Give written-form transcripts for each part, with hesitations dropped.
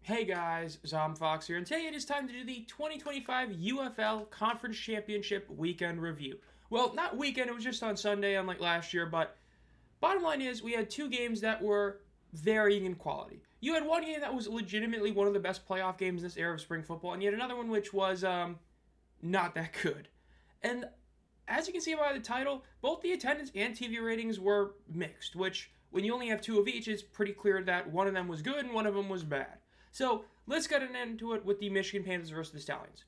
Hey guys, Fox here, and today it is time to do the 2025 UFL Conference Championship Weekend Review. Well, not weekend, it was just on Sunday, unlike last year, but bottom line is we had two games that were varying in quality. You had one game that was legitimately one of the best playoff games in this era of spring football, and you had another one which was not that good. And as you can see by the title, both the attendance and TV ratings were mixed, which, when you only have two of each, it's pretty clear that one of them was good and one of them was bad. So let's get into it with the Michigan Panthers versus the Stallions.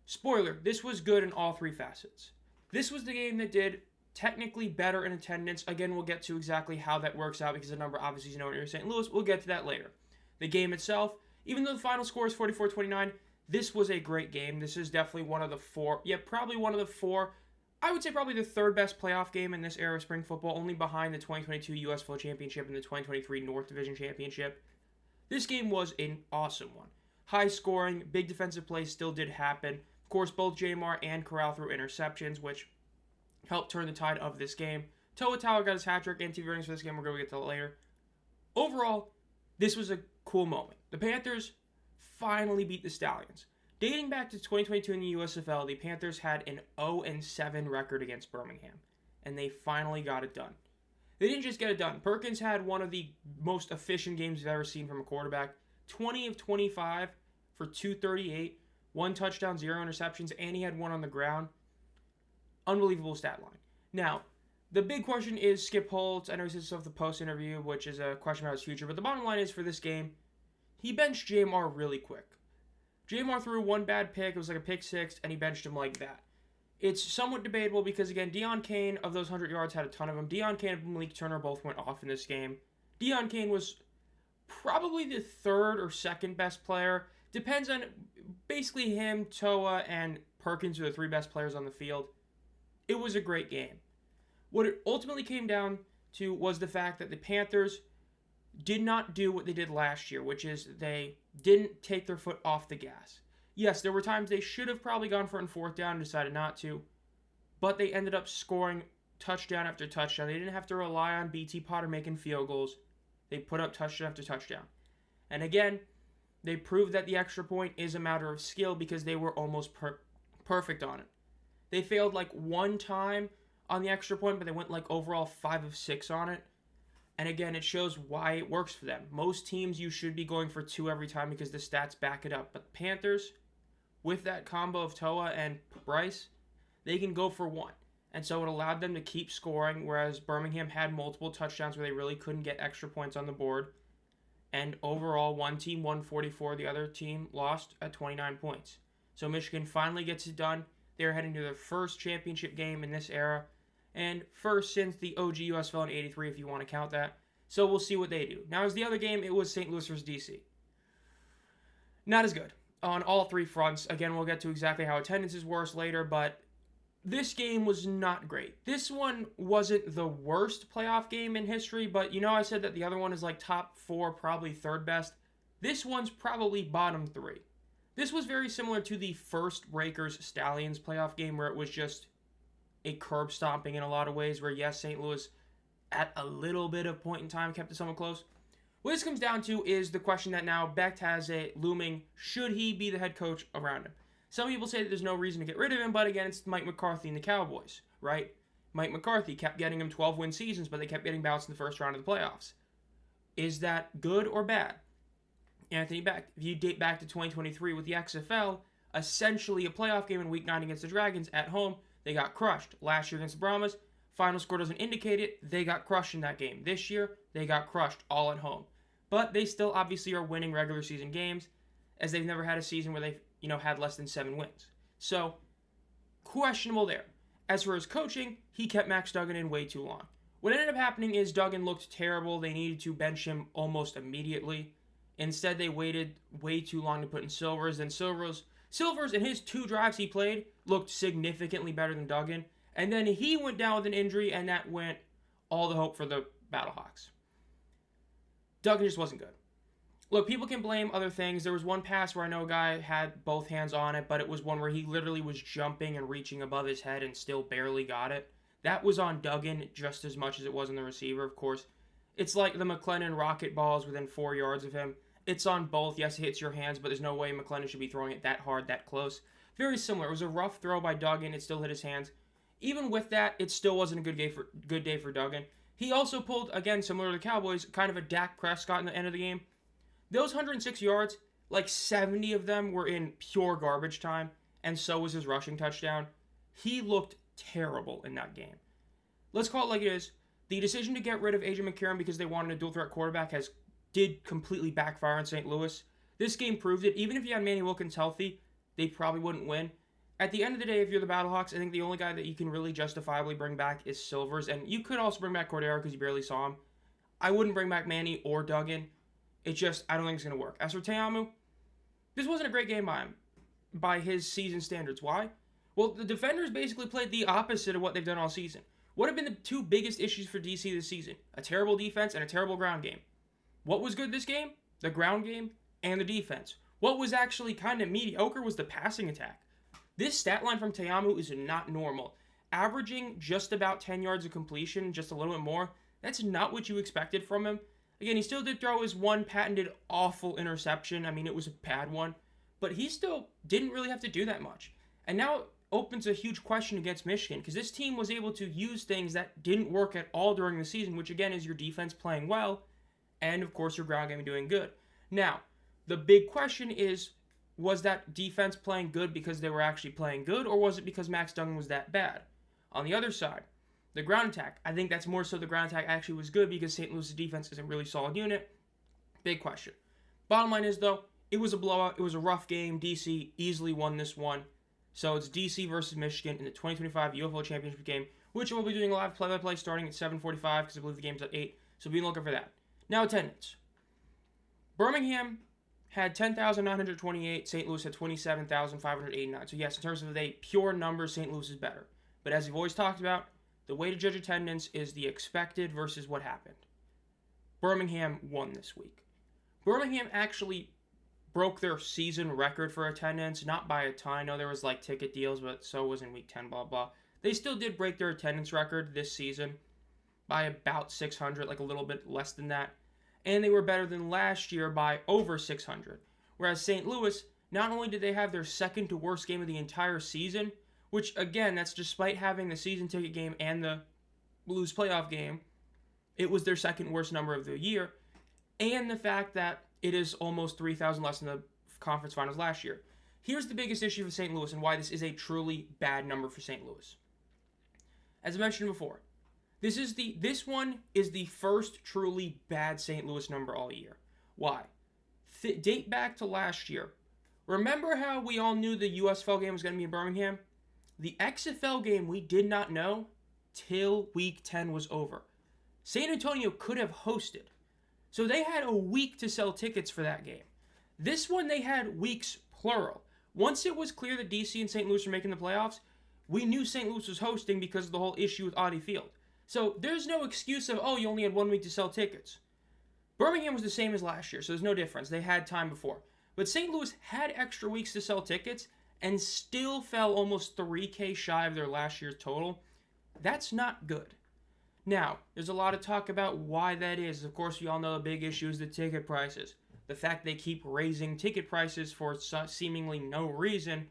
Spoiler, this was good in all three facets. This was the game that did technically better in attendance. Again, we'll get to exactly how that works out because the number obviously is nowhere near St. Louis. We'll get to that later. The game itself, even though the final score is 44-29, this was a great game. This is definitely one of the four, probably one of the four. I would say probably the third best playoff game in this era of spring football, only behind the 2022 USFL Championship and the 2023 North Division Championship. This game was an awesome one. High scoring, big defensive plays still did happen. Of course, both Jamar and Corral threw interceptions, which helped turn the tide of this game. Toa Tower got his hat trick and TV ratings for this game. We're going to get to that later. Overall, this was a cool moment. The Panthers finally beat the Stallions. Dating back to 2022 in the USFL, the Panthers had an 0-7 record against Birmingham, and they finally got it done. They didn't just get it done. Perkins had one of the most efficient games we've ever seen from a quarterback. 20 of 25 for 238, one touchdown, 0 interceptions, and he had one on the ground. Unbelievable stat line. Now, the big question is Skip Holtz. I know he said stuff the post interview, which is a question about his future, but the bottom line is for this game, he benched Jamar really quick. Jamar threw one bad pick. It was like a pick six, and he benched him like that. It's somewhat debatable because, again, Deion Kane, of those 100 yards, had a ton of them. Deion Kane and Malik Turner both went off in this game. Deion Kane was probably the third or second best player. Depends on basically him, Toa, and Perkins are the three best players on the field. It was a great game. What it ultimately came down to was the fact that the Panthers did not do what they did last year, which is they didn't take their foot off the gas. Yes, there were times they should have probably gone for it in fourth down and decided not to, but they ended up scoring touchdown after touchdown. They didn't have to rely on BT Potter making field goals. They put up touchdown after touchdown. And again, they proved that the extra point is a matter of skill because they were almost perfect on it. They failed like one time on the extra point, but they went like overall 5 of 6 on it. And again, it shows why it works for them. Most teams, you should be going for 2 every time because the stats back it up. But Panthers, with that combo of Toa and Bryce, they can go for 1. And so it allowed them to keep scoring, whereas Birmingham had multiple touchdowns where they really couldn't get extra points on the board. And overall, one team won 44, the other team lost at 29 points. So Michigan finally gets it done. They're heading to their first championship game in this era, and first since the OG USFL in 83, if you want to count that. So we'll see what they do. Now, as the other game, it was St. Louis versus DC. Not as good on all three fronts. Again, we'll get to exactly how attendance is worse later, but this game was not great. This one wasn't the worst playoff game in history, but I said that the other one is like top 4, probably third best. This one's probably bottom 3. This was very similar to the first Breakers-Stallions playoff game where it was just a curb stomping in a lot of ways, where yes, St. Louis at a little bit of point in time kept it somewhat close. What this comes down to is the question that now Becht has a looming: should he be the head coach around him? Some people say that there's no reason to get rid of him, but again, it's Mike McCarthy and the Cowboys, right? Mike McCarthy kept getting him 12-win seasons, but they kept getting bounced in the first round of the playoffs. Is that good or bad? Anthony Becht, if you date back to 2023 with the XFL, essentially a playoff game in Week 9 against the Dragons at home, they got crushed. Last year against the Brahmas, final score doesn't indicate it. They got crushed in that game. This year, they got crushed all at home. But they still obviously are winning regular season games, as they've never had a season where they've, had less than 7 wins. So, questionable there. As for his coaching, he kept Max Duggan in way too long. What ended up happening is Duggan looked terrible. They needed to bench him almost immediately. Instead, they waited way too long to put in Silvers. Then Silvers in his 2 drives he played looked significantly better than Duggan. And then he went down with an injury, and that went all the hope for the Battlehawks. Duggan just wasn't good. Look, people can blame other things. There was one pass where I know a guy had both hands on it, but it was one where he literally was jumping and reaching above his head and still barely got it. That was on Duggan just as much as it was on the receiver, of course. It's like the McLennan rocket balls within 4 yards of him. It's on both. Yes, it hits your hands, but there's no way McLennan should be throwing it that hard, that close. Very similar. It was a rough throw by Duggan. It still hit his hands. Even with that, it still wasn't a good day for Duggan. He also pulled, again, similar to the Cowboys, kind of a Dak Prescott in the end of the game. Those 106 yards, like 70 of them were in pure garbage time, and so was his rushing touchdown. He looked terrible in that game. Let's call it like it is. The decision to get rid of A.J. McCarron because they wanted a dual-threat quarterback did completely backfire in St. Louis. This game proved it. Even if you had Manny Wilkins healthy, they probably wouldn't win. At the end of the day, if you're the Battlehawks, I think the only guy that you can really justifiably bring back is Silvers, and you could also bring back Cordero because you barely saw him. I wouldn't bring back Manny or Duggan. It just, I don't think it's going to work. As for Te'amu, this wasn't a great game by him, by his season standards. Why? Well, the defenders basically played the opposite of what they've done all season. What have been the two biggest issues for DC this season? A terrible defense and a terrible ground game. What was good this game? The ground game and the defense. What was actually kind of mediocre was the passing attack. This stat line from Te'amu is not normal. Averaging just about 10 yards of completion, just a little bit more, that's not what you expected from him. Again, he still did throw his one patented awful interception. I mean, it was a bad one. But he still didn't really have to do that much. And now it opens a huge question against Michigan, because this team was able to use things that didn't work at all during the season, which again is your defense playing well, and of course your ground game doing good. Now, the big question is, was that defense playing good because they were actually playing good, or was it because Max Duggan was that bad? On the other side, the ground attack, I think that's more so the ground attack actually was good because St. Louis' defense is a really solid unit. Big question. Bottom line is, though, it was a blowout. It was a rough game. DC easily won this one. So it's DC versus Michigan in the 2025 UFL Championship game, which we'll be doing a live play-by-play starting at 7:45 because I believe the game's at 8. So be looking for that. Now, attendance. Birmingham had 10,928. St. Louis had 27,589. So yes, in terms of the pure numbers, St. Louis is better. But as we've always talked about, the way to judge attendance is the expected versus what happened. Birmingham won this week. Birmingham actually broke their season record for attendance, not by a ton. I know there was like ticket deals, but so was in week 10, blah, blah. They still did break their attendance record this season by about 600, like a little bit less than that. And they were better than last year by over 600. Whereas St. Louis, not only did they have their second to worst game of the entire season, which again, that's despite having the season ticket game and the Blues playoff game, it was their second worst number of the year, and the fact that it is almost 3,000 less than the conference finals last year. Here's the biggest issue for St. Louis and why this is a truly bad number for St. Louis. As I mentioned before, this one is the first truly bad St. Louis number all year. Why? Date back to last year. Remember how we all knew the USFL game was going to be in Birmingham? The XFL game we did not know till week 10 was over. San Antonio could have hosted. So they had a week to sell tickets for that game. This one they had weeks plural. Once it was clear that DC and St. Louis were making the playoffs, we knew St. Louis was hosting because of the whole issue with Audi Field. So there's no excuse of, oh, you only had 1 week to sell tickets. Birmingham was the same as last year, so there's no difference. They had time before. But St. Louis had extra weeks to sell tickets and still fell almost $3,000 shy of their last year's total. That's not good. Now, there's a lot of talk about why that is. Of course, we all know the big issue is the ticket prices. The fact they keep raising ticket prices for seemingly no reason,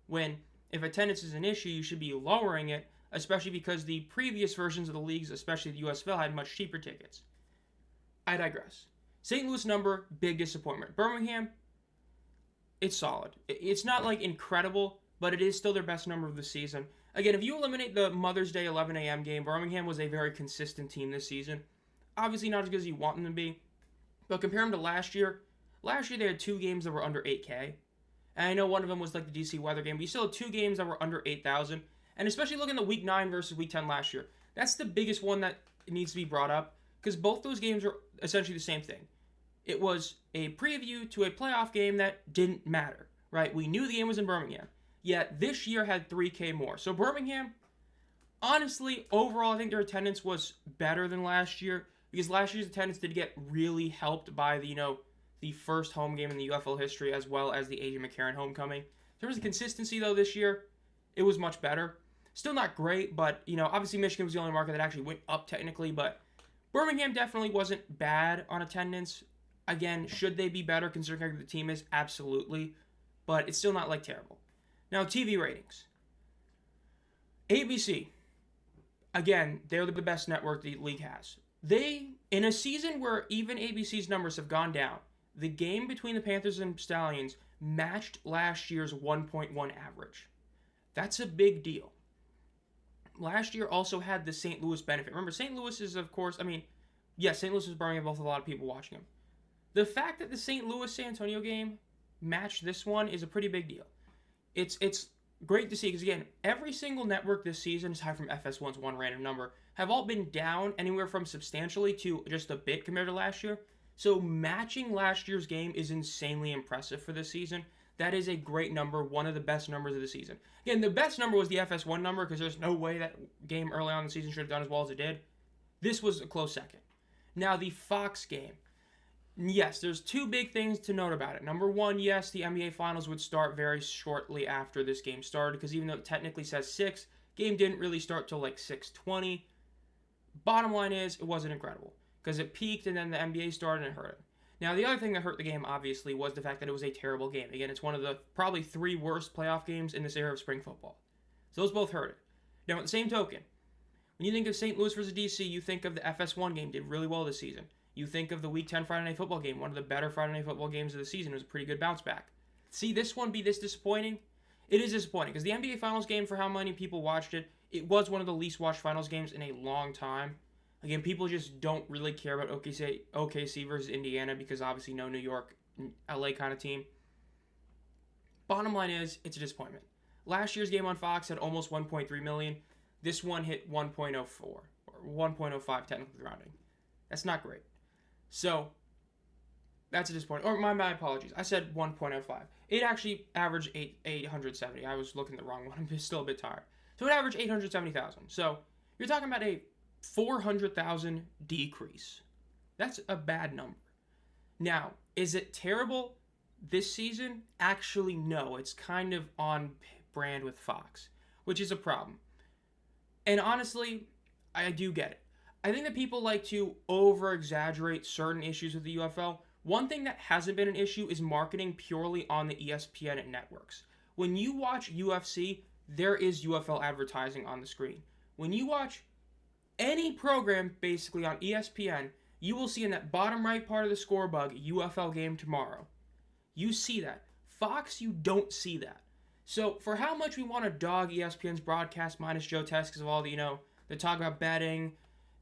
when if attendance is an issue, you should be lowering it, especially because the previous versions of the leagues, especially the USFL, had much cheaper tickets. I digress. St. Louis number, big disappointment. Birmingham, it's solid. It's not like incredible, but it is still their best number of the season. Again, if you eliminate the Mother's Day 11 a.m. game, Birmingham was a very consistent team this season. Obviously not as good as you want them to be, but compare them to last year they had 2 games that were under 8K. And I know one of them was like the DC weather game, but you still had 2 games that were under 8,000. And especially looking at week 9 versus week 10 last year, that's the biggest one that needs to be brought up, because both those games are essentially the same thing. It was a preview to a playoff game that didn't matter, right? We knew the game was in Birmingham. Yet this year had 3K more. So Birmingham, honestly, overall, I think their attendance was better than last year, because last year's attendance did get really helped by the first home game in the UFL history, as well as the A.J. McCarron homecoming. In terms of consistency, though, this year, it was much better. Still not great, but, obviously Michigan was the only market that actually went up technically, but Birmingham definitely wasn't bad on attendance. Again, should they be better considering how good the team is? Absolutely. But it's still not like terrible. Now, TV ratings. ABC. Again, they're the best network the league has. In a season where even ABC's numbers have gone down, the game between the Panthers and Stallions matched last year's 1.1 average. That's a big deal. Last year also had the St. Louis benefit. Remember, St. Louis is, of course, yes, St. Louis is burning both a lot of people watching them. The fact that the St. Louis-San Antonio game matched this one is a pretty big deal. It's great to see because, again, every single network this season, aside from FS1's one random number, have all been down anywhere from substantially to just a bit compared to last year. So matching last year's game is insanely impressive for this season. That is a great number, one of the best numbers of the season. Again, the best number was the FS1 number because there's no way that game early on in the season should have done as well as it did. This was a close second. Now, the Fox game. Yes, there's two big things to note about it. Number one, yes, the NBA Finals would start very shortly after this game started because even though it technically says 6, game didn't really start till like 6:20. Bottom line is, it wasn't incredible because it peaked and then the NBA started and it hurt it. Now, the other thing that hurt the game, obviously, was the fact that it was a terrible game. Again, it's one of the probably 3 worst playoff games in this era of spring football. So those both hurt it. Now, at the same token, when you think of St. Louis versus DC, you think of the FS1 game, did really well this season. You think of the Week 10 Friday Night Football game, one of the better Friday Night Football games of the season. It was a pretty good bounce back. See this one be this disappointing? It is disappointing because the NBA Finals game, for how many people watched it, it was one of the least watched Finals games in a long time. Again, people just don't really care about OKC versus Indiana because obviously no New York, LA kind of team. Bottom line is, it's a disappointment. Last year's game on Fox had almost 1.3 million. This one hit 1.04 or 1.05 technically rounding. That's not great. So, that's a disappointment. Or my apologies. I said 1.05. It actually averaged 870. I was looking at the wrong one. I'm still a bit tired. So it averaged 870,000. So, you're talking about a 400,000 decrease. That's a bad number. Now, is it terrible this season? Actually, no. It's kind of on brand with Fox, which is a problem. And honestly, I do get it. I think that people like to over-exaggerate certain issues with the UFL. One thing that hasn't been an issue is marketing purely on the ESPN networks. When you watch UFC, there is UFL advertising on the screen. When you watch any program basically on ESPN, you will see in that bottom right part of the score bug, UFL game tomorrow. You see that. Fox, you don't see that. So for how much we want to dog ESPN's broadcast minus Joe Test because of all the, the talk about betting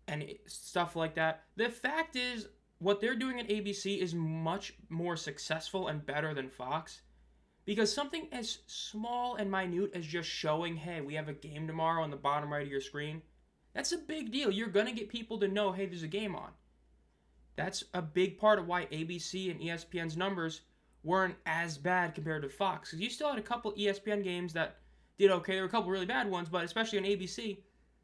and stuff like that, the fact is what they're doing at ABC is much more successful and better than Fox. Because something as small and minute as just showing, hey, we have a game tomorrow on the bottom right of your screen, that's a big deal. You're going to get people to know, hey, there's a game on. That's a big part of why ABC and ESPN's numbers weren't as bad compared to Fox. Because you still had a couple ESPN games that did okay. There were a couple really bad ones, but especially on ABC,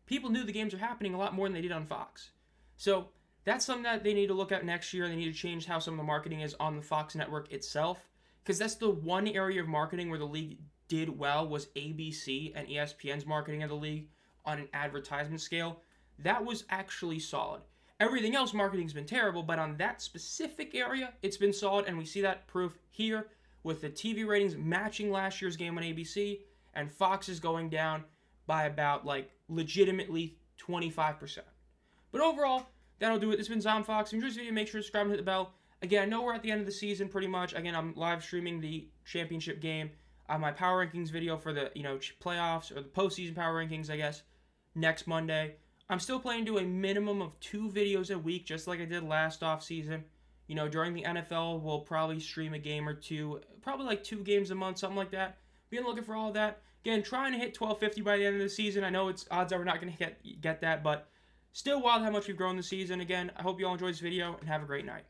people knew the games were happening a lot more than they did on Fox. So that's something that they need to look at next year. They need to change how some of the marketing is on the Fox network itself. Because that's the one area of marketing where the league did well was ABC and ESPN's marketing of the league on an advertisement scale. That was actually solid. Everything else, marketing's been terrible, but on that specific area, it's been solid, and we see that proof here with the TV ratings matching last year's game on ABC, and Fox is going down by about, legitimately 25%. But overall, that'll do it. This has been Zom Fox. If you enjoyed this video, make sure to subscribe and hit the bell. Again, I know we're at the end of the season pretty much. Again, I'm live streaming the championship game. My power rankings video for the, playoffs or the postseason power rankings, I guess, next Monday. I'm still planning to do a minimum of 2 videos a week, just like I did last offseason. During the NFL, we'll probably stream a game or two, probably 2 games a month, something like that. Be looking for all of that. Again, trying to hit 1250 by the end of the season. I know it's odds are we're not going to get that, but still wild how much we've grown this season. Again, I hope you all enjoyed this video, and have a great night.